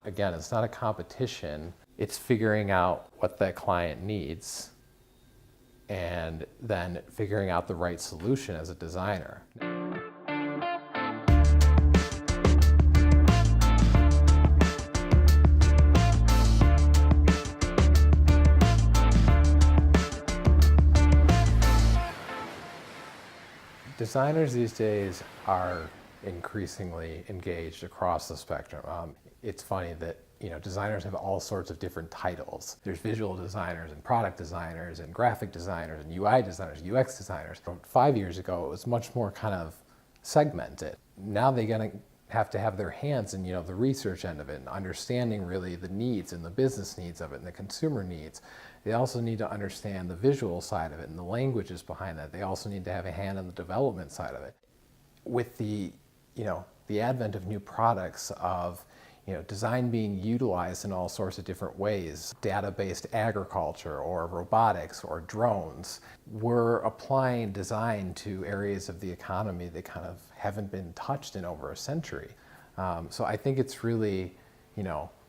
Again, it's not a competition. It's figuring out what that client needs and then figuring out the right solution as a designer. Designers these days are increasingly engaged across the spectrum. It's funny that designers have all sorts of different titles. There's visual designers and product designers and graphic designers and UI designers, UX designers. 5 years ago, it was much more kind of segmented. Now they're going to have to have their hands in the research end of it and understanding really the needs and the business needs of it and the consumer needs. They also need to understand the visual side of it and the languages behind that. They also need to have a hand in the development side of it. With the advent of new products, of design being utilized in all sorts of different ways, data-based agriculture or robotics or drones, we're applying design to areas of the economy that kind of haven't been touched in over a century. So I think it's really,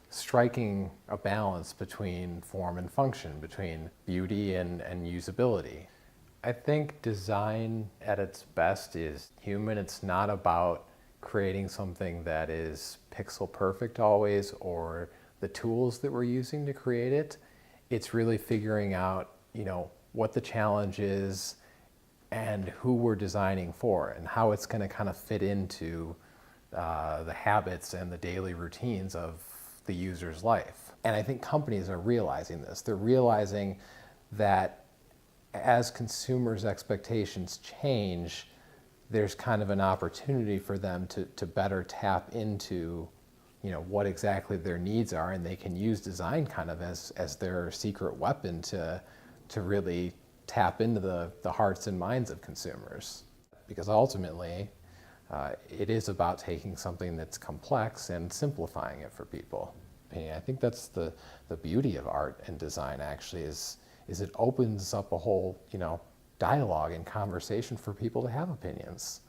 striking a balance between form and function, between beauty and usability. I think design at its best is human. It's not about creating something that is pixel perfect always, or the tools that we're using to create it. It's really figuring out, what the challenge is and who we're designing for and how it's going to kind of fit into the habits and the daily routines of the user's life. And I think companies are realizing this. They're realizing that as consumers' expectations change, there's kind of an opportunity for them to better tap into what exactly their needs are, and they can use design kind of as their secret weapon to really tap into the hearts and minds of consumers. Because ultimately, it is about taking something that's complex and simplifying it for people. And I think that's the beauty of art and design actually is it opens up a whole dialogue and conversation for people to have opinions.